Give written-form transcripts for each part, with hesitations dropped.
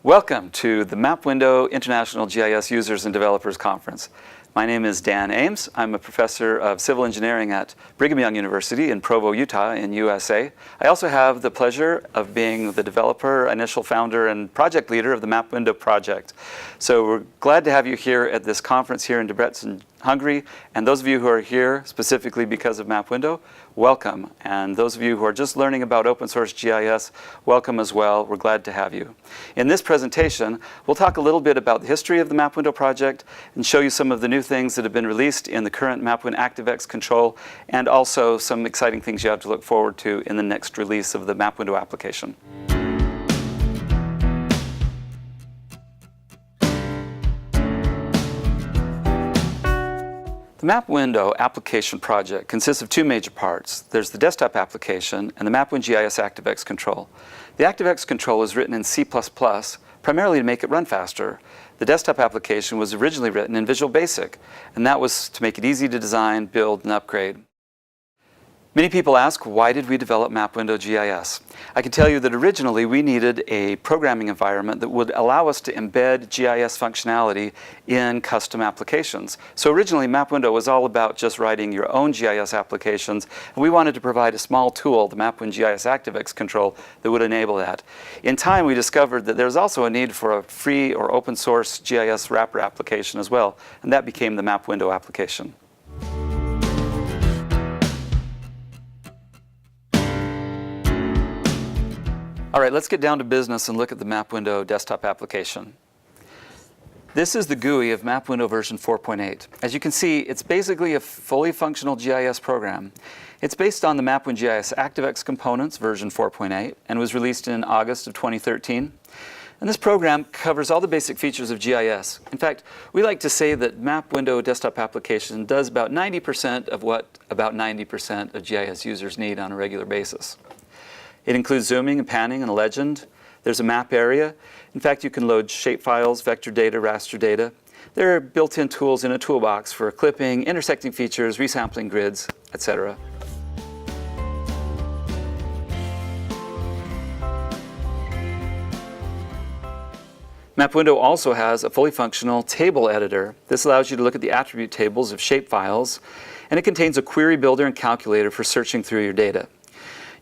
Welcome to the MapWindow International GIS Users and Developers Conference. My name is Dan Ames. I'm a professor of civil engineering at Brigham Young University in Provo, Utah in USA. I also have the pleasure of being the developer, initial founder, and project leader of the MapWindow project. So we're glad to have you here at this conference here in Debrecen, Hungary. And those of you who are here specifically because of MapWindow, welcome. And those of you who are just learning about open source GIS, welcome as well. We're glad to have you. In this presentation, we'll talk a little bit about the history of the MapWindow project and show you some of the new things that have been released in the current MapWindow ActiveX control, and also some exciting things you have to look forward to in the next release of the MapWindow application. The MapWindow application project consists of two major parts. There's the desktop application and the MapWindow GIS ActiveX control. The ActiveX control is written in C++, primarily to make it run faster. The desktop application was originally written in Visual Basic, and that was to make it easy to design, build, and upgrade. Many people ask, why did we develop MapWindow GIS? I can tell you that originally we needed a programming environment that would allow us to embed GIS functionality in custom applications. So originally MapWindow was all about just writing your own GIS applications, and we wanted to provide a small tool, the MapWindow GIS ActiveX control, that would enable that. In time we discovered that there's also a need for a free or open source GIS wrapper application as well, and that became the MapWindow application. All right, let's get down to business and look at the MapWindow desktop application. This is the GUI of MapWindow version 4.8. As you can see, it's basically a fully functional GIS program. It's based on the MapWindow GIS ActiveX components version 4.8 and was released in August of 2013. And this program covers all the basic features of GIS. In fact, we like to say that MapWindow desktop application does about 90% of what about 90% of GIS users need on a regular basis. It includes zooming and panning and a legend. There's a map area. In fact, you can load shapefiles, vector data, raster data. There are built-in tools in a toolbox for clipping, intersecting features, resampling grids, etc. MapWindow also has a fully functional table editor. This allows you to look at the attribute tables of shapefiles, and it contains a query builder and calculator for searching through your data.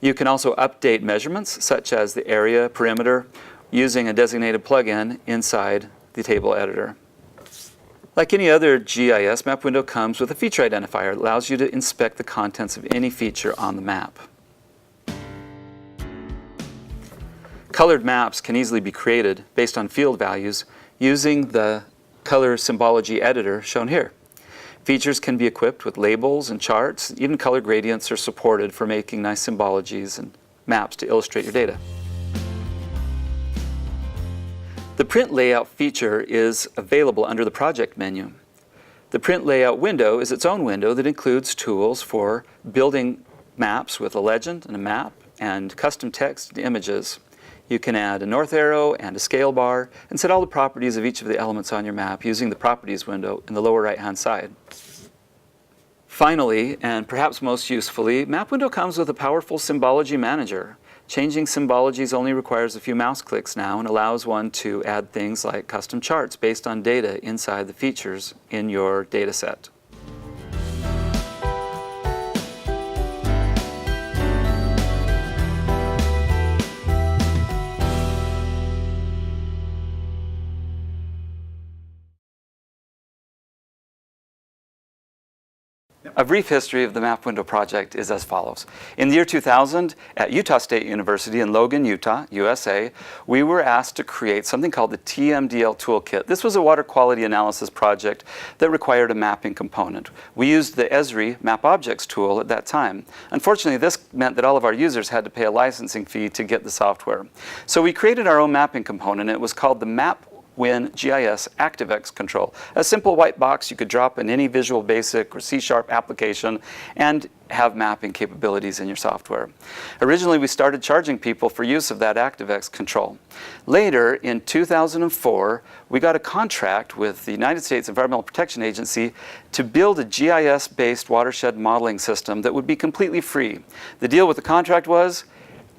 You can also update measurements, such as the area, perimeter, using a designated plugin inside the table editor. Like any other GIS, MapWindow comes with a feature identifier that allows you to inspect the contents of any feature on the map. Colored maps can easily be created based on field values using the color symbology editor shown here. Features can be equipped with labels and charts. Even color gradients are supported for making nice symbologies and maps to illustrate your data. The print layout feature is available under the project menu. The print layout window is its own window that includes tools for building maps with a legend and a map and custom text and images. You can add a north arrow and a scale bar and set all the properties of each of the elements on your map using the Properties window in the lower right-hand side. Finally, and perhaps most usefully, MapWindow comes with a powerful symbology manager. Changing symbologies only requires a few mouse clicks now and allows one to add things like custom charts based on data inside the features in your data set. A brief history of the MapWindow project is as follows. In the year 2000, at Utah State University in Logan, Utah, USA, we were asked to create something called the TMDL Toolkit. This was a water quality analysis project that required a mapping component. We used the Esri Map Objects tool at that time. Unfortunately, this meant that all of our users had to pay a licensing fee to get the software. So we created our own mapping component. It was called the MapWindow GIS ActiveX control. A simple white box you could drop in any Visual Basic or C# application and have mapping capabilities in your software. Originally, we started charging people for use of that ActiveX control. Later, in 2004, we got a contract with the United States Environmental Protection Agency to build a GIS-based watershed modeling system that would be completely free. The deal with the contract was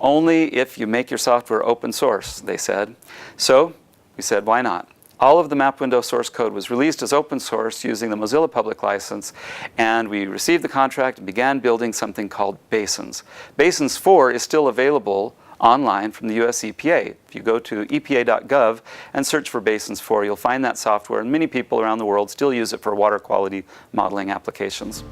only if you make your software open source, they said. So We said, why not? All of the MapWindow source code was released as open source using the Mozilla public license, and we received the contract and began building something called Basins. Basins 4 is still available online from the US EPA. If you go to epa.gov and search for Basins 4, you'll find that software, and many people around the world still use it for water quality modeling applications.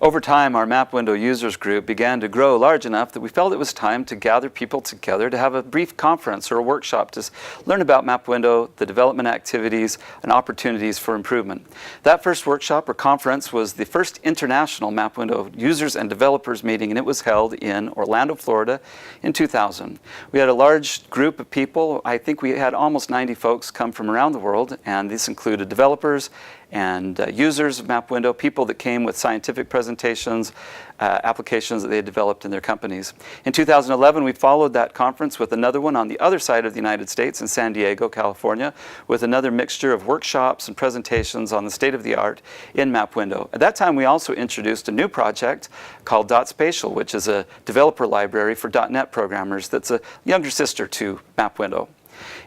Over time, our MapWindow users group began to grow large enough that we felt it was time to gather people together to have a brief conference or a workshop to learn about MapWindow, the development activities, and opportunities for improvement. That first workshop or conference was the first international MapWindow users and developers meeting, and it was held in Orlando, Florida in 2000. We had a large group of people. I think we had almost 90 folks come from around the world, and this included developers and users of MapWindow, people that came with scientific presentations, applications that they had developed in their companies. In 2011, we followed that conference with another one on the other side of the United States in San Diego, California, with another mixture of workshops and presentations on the state of the art in MapWindow. At that time, we also introduced a new project called .spatial, which is a developer library for .NET programmers that's a younger sister to MapWindow.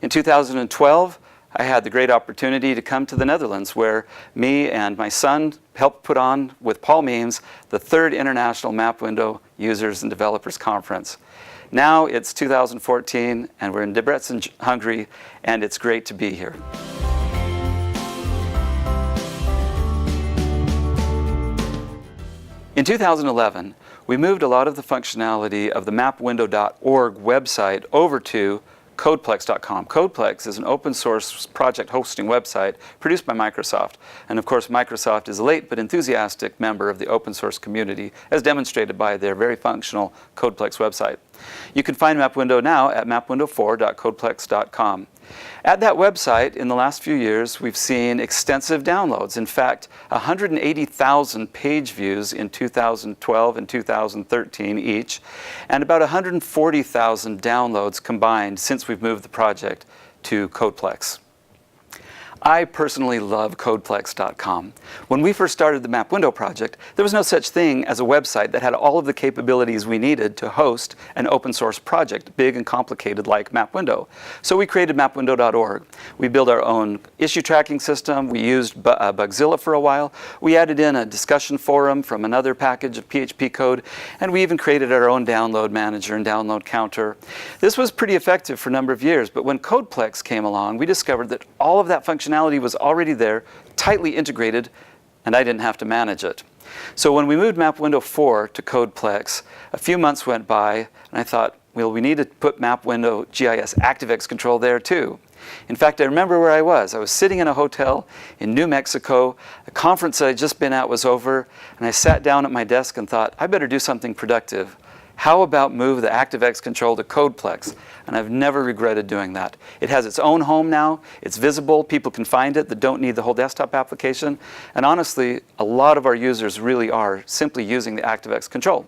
In 2012, I had the great opportunity to come to the Netherlands, where me and my son helped put on, with Paul Meems, the 3rd International MapWindow Users and Developers Conference. Now it's 2014, and we're in Debrecen, Hungary, and it's great to be here. In 2011, we moved a lot of the functionality of the MapWindow.org website over to Codeplex.com. Codeplex is an open source project hosting website produced by Microsoft. And of course, Microsoft is a late but enthusiastic member of the open source community, as demonstrated by their very functional Codeplex website. You can find MapWindow now at mapwindow4.codeplex.com. At that website, in the last few years, we've seen extensive downloads. In fact, 180,000 page views in 2012 and 2013 each, and about 140,000 downloads combined since we've moved the project to Codeplex. I personally love Codeplex.com. When we first started the MapWindow project, there was no such thing as a website that had all of the capabilities we needed to host an open source project, big and complicated like MapWindow. So we created MapWindow.org. We built our own issue tracking system. We used Bugzilla for a while. We added in a discussion forum from another package of PHP code, and we even created our own download manager and download counter. This was pretty effective for a number of years, but when Codeplex came along, we discovered that all of that functionality was already there, tightly integrated, and I didn't have to manage it. So when we moved MapWindow 4 to Codeplex, a few months went by, and I thought, well, we need to put MapWindow GIS ActiveX control there too. In fact, I remember where I was. I was sitting in a hotel in New Mexico. A conference that I'd just been at was over, and I sat down at my desk and thought, I better do something productive. How about move the ActiveX control to Codeplex? And I've never regretted doing that. It has its own home now. It's visible. People can find it that don't need the whole desktop application. And honestly, a lot of our users really are simply using the ActiveX control.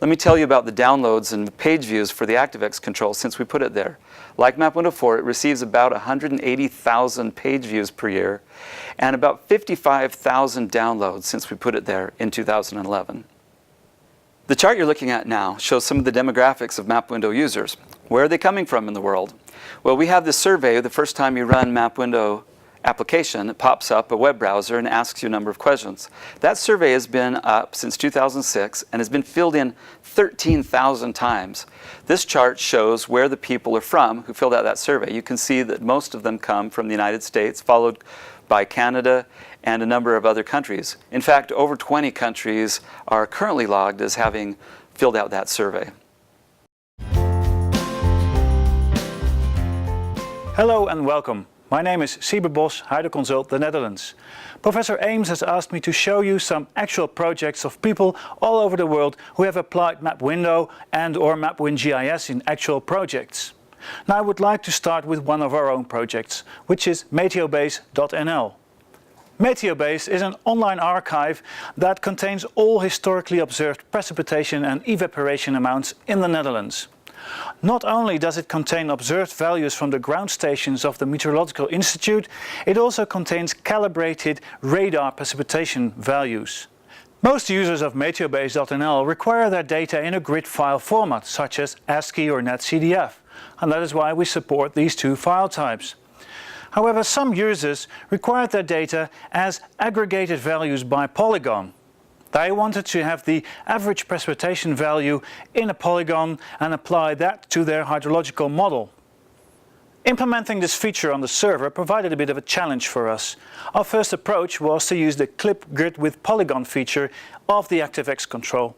Let me tell you about the downloads and page views for the ActiveX control since we put it there. Like MapWindow 4, it receives about 180,000 page views per year and about 55,000 downloads since we put it there in 2011. The chart you're looking at now shows some of the demographics of MapWindow users. Where are they coming from in the world? Well, we have this survey. The first time you run MapWindow application, it pops up a web browser and asks you a number of questions. That survey has been up since 2006 and has been filled in 13,000 times. This chart shows where the people are from who filled out that survey. You can see that most of them come from the United States, followed by Canada and a number of other countries. In fact, over 20 countries are currently logged as having filled out that survey. Hello and welcome. My name is Siebe Bos, Huider Consult, the Netherlands. Professor Ames has asked me to show you some actual projects of people all over the world who have applied MapWindow and/or MapWindow GIS in actual projects. Now I would like to start with one of our own projects, which is meteobase.nl. Meteobase is an online archive that contains all historically observed precipitation and evaporation amounts in the Netherlands. Not only does it contain observed values from the ground stations of the Meteorological Institute, it also contains calibrated radar precipitation values. Most users of meteobase.nl require their data in a grid file format, such as ASCII or netcdf, and that is why we support these two file types. However, some users required their data as aggregated values by polygon. They wanted to have the average precipitation value in a polygon and apply that to their hydrological model. Implementing this feature on the server provided a bit of a challenge for us. Our first approach was to use the clip grid with polygon feature of the ActiveX control.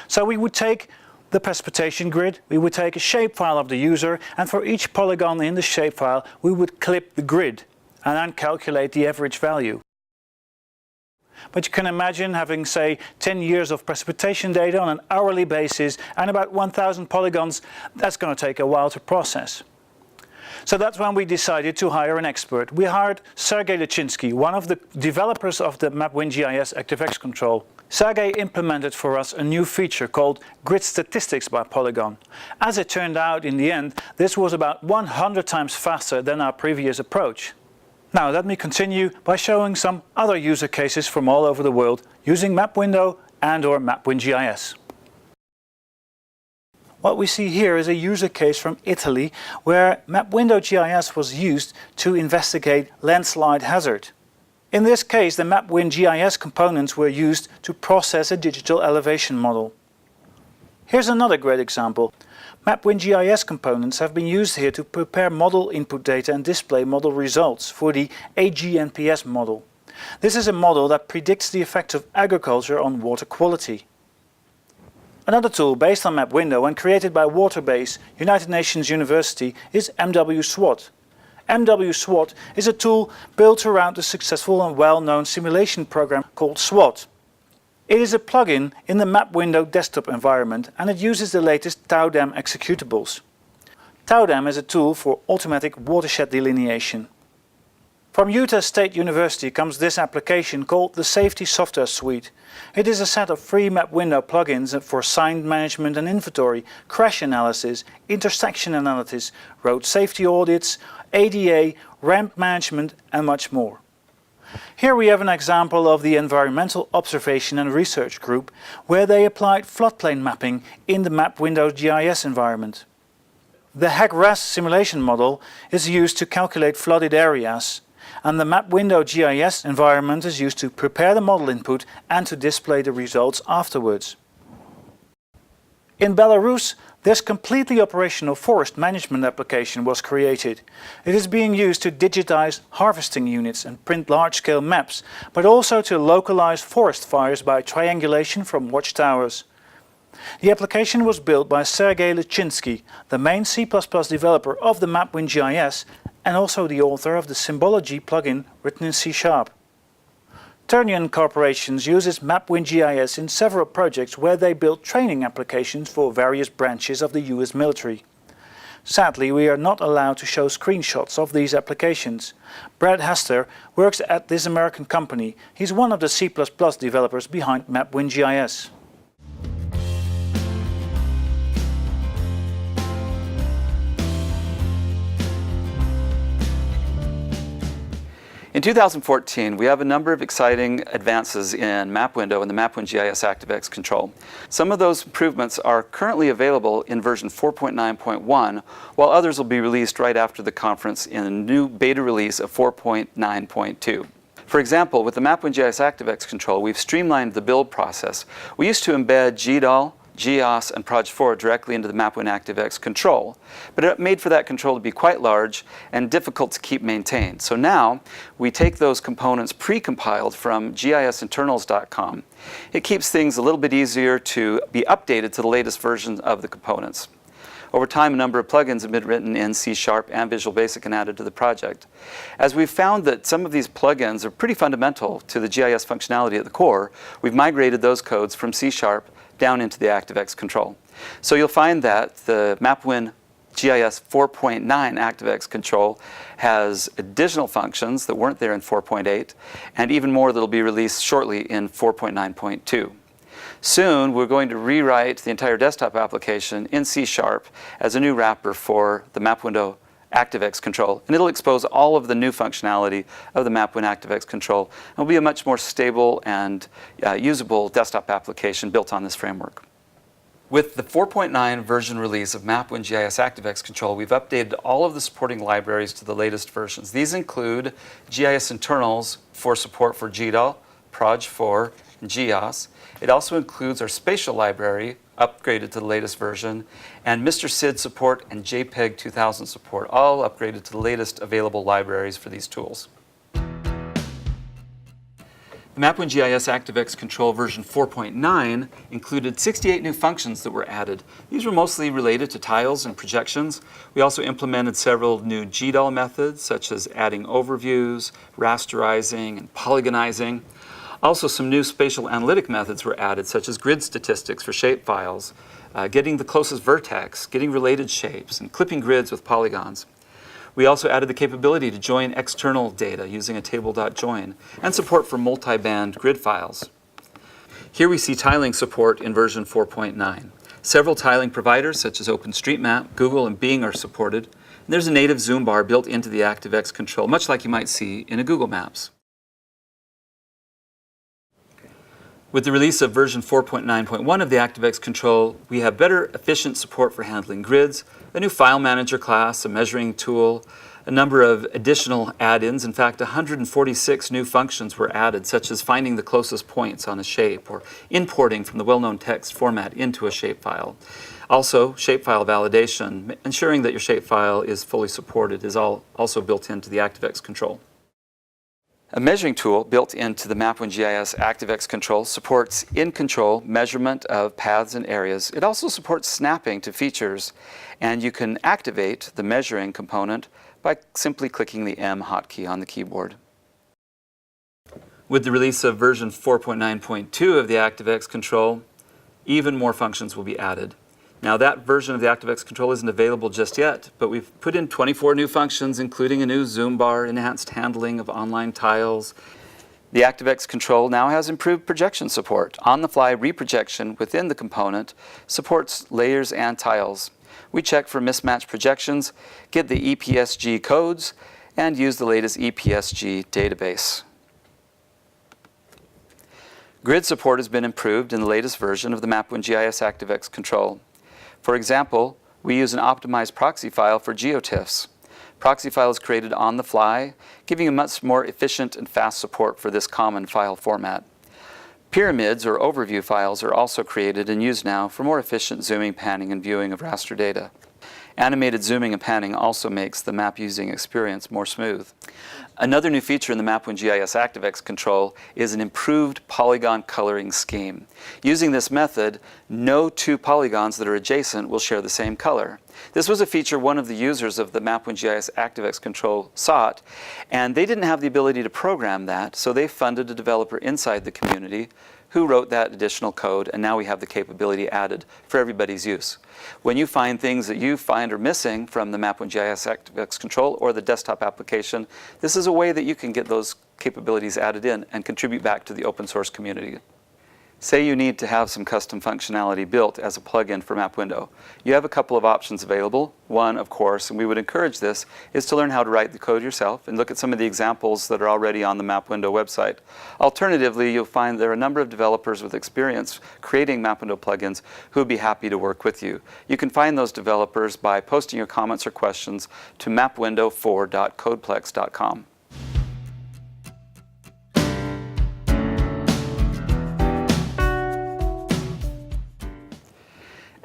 So we would take the precipitation grid, we would take a shapefile of the user, and for each polygon in the shapefile we would clip the grid and then calculate the average value. But you can imagine having, say, 10 years of precipitation data on an hourly basis and about 1,000 polygons. That's going to take a while to process. So that's when we decided to hire an expert. We hired Sergey Lechinsky, one of the developers of the MapWindow GIS ActiveX control. Sergey implemented for us a new feature called Grid Statistics by Polygon. As it turned out in the end, this was about 100 times faster than our previous approach. Now let me continue by showing some other user cases from all over the world using MapWindow and/or MapWindow GIS. What we see here is a user case from Italy where MapWindow GIS was used to investigate landslide hazard. In this case, the MapWindow GIS components were used to process a digital elevation model. Here's another great example. MapWindow GIS components have been used here to prepare model input data and display model results for the AGNPS model. This is a model that predicts the effects of agriculture on water quality. Another tool based on MapWindow and created by Waterbase, United Nations University, is MWSWOT. MWSWOT is a tool built around the successful and well-known simulation program called SWOT. It is a plugin in the MapWindow desktop environment and it uses the latest TauDEM executables. TauDEM is a tool for automatic watershed delineation. From Utah State University comes this application called the Safety Software Suite. It is a set of free MapWindow plugins for sign management and inventory, crash analysis, intersection analysis, road safety audits, ADA, ramp management and much more. Here we have an example of the Environmental Observation and Research Group where they applied floodplain mapping in the MapWindow GIS environment. The HAG-RAS simulation model is used to calculate flooded areas, and the MapWindow GIS environment is used to prepare the model input and to display the results afterwards. In Belarus, this completely operational forest management application was created. It is being used to digitize harvesting units and print large-scale maps, but also to localize forest fires by triangulation from watchtowers. The application was built by Sergey Lechinsky, the main C++ developer of the MapWindow GIS and also the author of the Symbology plugin written in C#. Turnian Corporations uses MapWindow GIS in several projects where they build training applications for various branches of the US military. Sadly, we are not allowed to show screenshots of these applications. Brad Hester works at this American company. He's one of the C++ developers behind MapWindow GIS. In 2014, we have a number of exciting advances in MapWindow and the MapWindow GIS ActiveX control. Some of those improvements are currently available in version 4.9.1, while others will be released right after the conference in a new beta release of 4.9.2. For example, with the MapWindow GIS ActiveX control, we've streamlined the build process. We used to embed GDAL, GIOS, and Proj4 directly into the MapWindow ActiveX control, but it made for that control to be quite large and difficult to keep maintained. So now we take those components pre-compiled from gisinternals.com. It keeps things a little bit easier to be updated to the latest versions of the components. Over time, a number of plugins have been written in C# and Visual Basic and added to the project. As we've found that some of these plugins are pretty fundamental to the GIS functionality at the core, we've migrated those codes from C# down into the ActiveX control. So you'll find that the MapWindow GIS 4.9 ActiveX control has additional functions that weren't there in 4.8, and even more that will be released shortly in 4.9.2. Soon, we're going to rewrite the entire desktop application in C# as a new wrapper for the MapWindow ActiveX control, and it'll expose all of the new functionality of the MapWindow ActiveX control. It will be a much more stable and usable desktop application built on this framework. With the 4.9 version release of MapWindow GIS ActiveX control, we've updated all of the supporting libraries to the latest versions. These include GIS internals for support for GDAL, Proj4, and GIS. It also includes our spatial library, upgraded to the latest version, and Mr. SID support and JPEG 2000 support, all upgraded to the latest available libraries for these tools. The MapWindow GIS ActiveX control version 4.9 included 68 new functions that were added. These were mostly related to tiles and projections. We also implemented several new GDAL methods, such as adding overviews, rasterizing, and polygonizing. Also, some new spatial analytic methods were added, such as grid statistics for shapefiles, getting the closest vertex, getting related shapes, and clipping grids with polygons. We also added the capability to join external data using a table.join and support for multi-band grid files. Here we see tiling support in version 4.9. Several tiling providers such as OpenStreetMap, Google, and Bing are supported. And there's a native zoom bar built into the ActiveX control, much like you might see in a Google Maps. With the release of version 4.9.1 of the ActiveX control, we have better efficient support for handling grids, a new file manager class, a measuring tool, a number of additional add-ins. In fact, 146 new functions were added, such as finding the closest points on a shape or importing from the well-known text format into a shapefile. Also, shapefile validation, ensuring that your shapefile is fully supported, is also built into the ActiveX control. A measuring tool built into the MapWindow GIS ActiveX control supports in-control measurement of paths and areas. It also supports snapping to features, and you can activate the measuring component by simply clicking the M hotkey on the keyboard. With the release of version 4.9.2 of the ActiveX control, even more functions will be added. Now, that version of the ActiveX control isn't available just yet, but we've put in 24 new functions, including a new zoom bar, enhanced handling of online tiles. The ActiveX control now has improved projection support. On-the-fly reprojection within the component supports layers and tiles. We check for mismatched projections, get the EPSG codes, and use the latest EPSG database. Grid support has been improved in the latest version of the MapWindow GIS ActiveX control. For example, we use an optimized proxy file for GeoTIFFs. Proxy file is created on the fly, giving a much more efficient and fast support for this common file format. Pyramids or overview files are also created and used now for more efficient zooming, panning, and viewing of raster data. Animated zooming and panning also makes the map using experience more smooth. Another new feature in the MapWindow GIS ActiveX control is an improved polygon coloring scheme. Using this method, no two polygons that are adjacent will share the same color. This was a feature one of the users of the MapWindow GIS ActiveX control sought, and they didn't have the ability to program that, so they funded a developer inside the community who wrote that additional code, and now we have the capability added for everybody's use. When you find things that you find are missing from the MapWindow GIS ActiveX control or the desktop application, this is a way that you can get those capabilities added in and contribute back to the open source community. Say you need to have some custom functionality built as a plugin for MapWindow. You have a couple of options available. One, of course, and we would encourage this, is to learn how to write the code yourself and look at some of the examples that are already on the MapWindow website. Alternatively, you'll find there are a number of developers with experience creating MapWindow plugins who would be happy to work with you. You can find those developers by posting your comments or questions to mapwindow4.codeplex.com.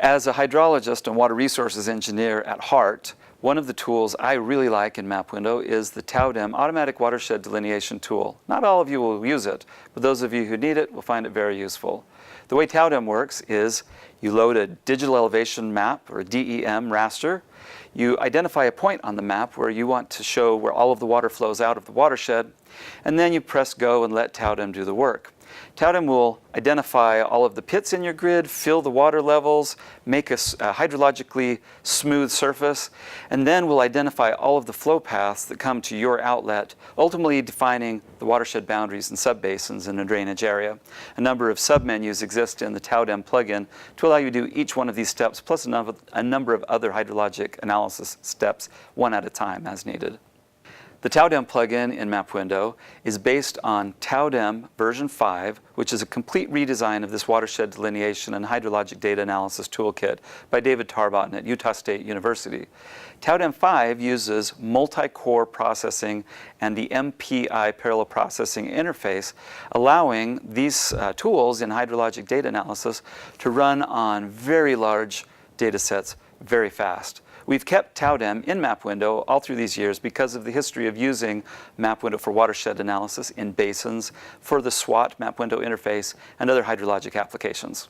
As a hydrologist and water resources engineer at heart, one of the tools I really like in MapWindow is the TauDEM Automatic Watershed Delineation tool. Not all of you will use it, but those of you who need it will find it very useful. The way TauDEM works is you load a digital elevation map, or a DEM raster. You identify a point on the map where you want to show where all of the water flows out of the watershed, and then you press go and let TauDEM do the work. TauDEM will identify all of the pits in your grid, fill the water levels, make a hydrologically smooth surface, and then will identify all of the flow paths that come to your outlet, ultimately defining the watershed boundaries and subbasins in a drainage area. A number of submenus exist in the TauDEM plugin to allow you to do each one of these steps, plus a number of other hydrologic analysis steps, one at a time as needed. The TauDEM plugin in MapWindow is based on TauDEM version 5, which is a complete redesign of this watershed delineation and hydrologic data analysis toolkit by David Tarbotten at Utah State University. TauDEM 5 uses multi-core processing and the MPI parallel processing interface, allowing these tools in hydrologic data analysis to run on very large data sets very fast. We've kept TauDEM in MapWindow all through these years because of the history of using MapWindow for watershed analysis in basins, for the SWOT MapWindow interface, and other hydrologic applications.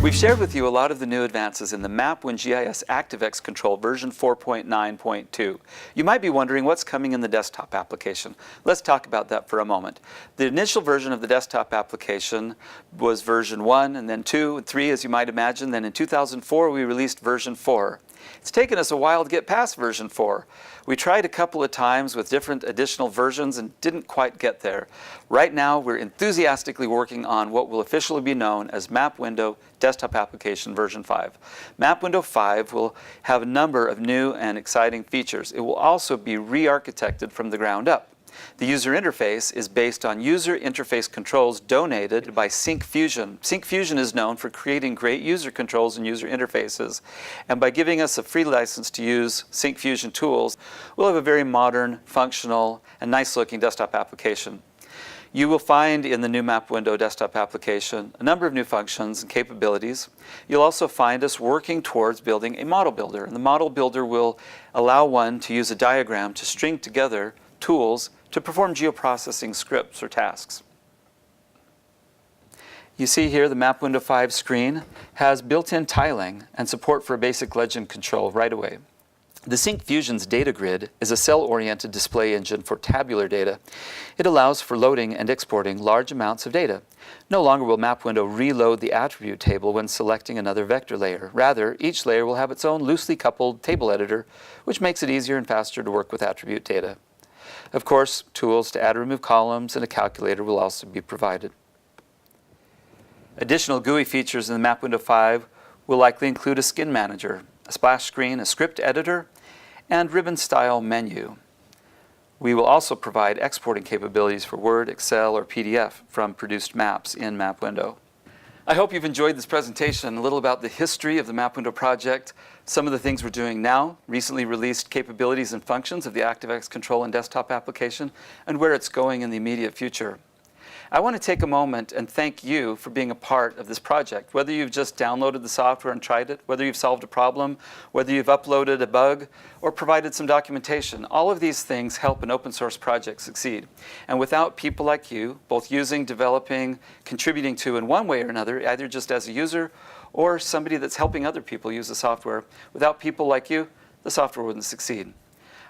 We've shared with you a lot of the new advances in the MapWindow GIS ActiveX control version 4.9.2. You might be wondering what's coming in the desktop application. Let's talk about that for a moment. The initial version of the desktop application was version 1, and then 2, and 3, as you might imagine. Then in 2004, we released version 4. It's taken us a while to get past version 4. We tried a couple of times with different additional versions and didn't quite get there. Right now, we're enthusiastically working on what will officially be known as MapWindow Desktop Application version 5. MapWindow 5 will have a number of new and exciting features. It will also be re-architected from the ground up. The user interface is based on user interface controls donated by SyncFusion. SyncFusion is known for creating great user controls and user interfaces. And by giving us a free license to use SyncFusion tools, we'll have a very modern, functional, and nice-looking desktop application. You will find in the new MapWindow desktop application a number of new functions and capabilities. You'll also find us working towards building a model builder. And the model builder will allow one to use a diagram to string together tools to perform geoprocessing scripts or tasks. You see here the MapWindow 5 screen has built-in tiling and support for basic legend control right away. The SyncFusion's data grid is a cell-oriented display engine for tabular data. It allows for loading and exporting large amounts of data. No longer will MapWindow reload the attribute table when selecting another vector layer. Rather, each layer will have its own loosely coupled table editor, which makes it easier and faster to work with attribute data. Of course, tools to add or remove columns and a calculator will also be provided. Additional GUI features in the MapWindow 5 will likely include a skin manager, a splash screen, a script editor, and ribbon-style menu. We will also provide exporting capabilities for Word, Excel, or PDF from produced maps in MapWindow. I hope you've enjoyed this presentation, a little about the history of the MapWindow project, some of the things we're doing now, recently released capabilities and functions of the ActiveX control and desktop application, and where it's going in the immediate future. I want to take a moment and thank you for being a part of this project. Whether you've just downloaded the software and tried it, whether you've solved a problem, whether you've uploaded a bug, or provided some documentation, all of these things help an open source project succeed. And without people like you, both using, developing, contributing to in one way or another, either just as a user or somebody that's helping other people use the software, without people like you, the software wouldn't succeed.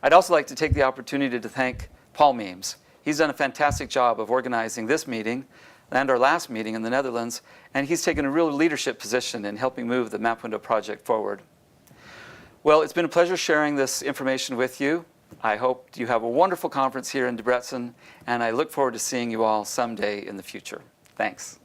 I'd also like to take the opportunity to thank Paul Meems. He's done a fantastic job of organizing this meeting and our last meeting in the Netherlands, and he's taken a real leadership position in helping move the MapWindow project forward. Well, it's been a pleasure sharing this information with you. I hope you have a wonderful conference here in Debrecen, and I look forward to seeing you all someday in the future. Thanks.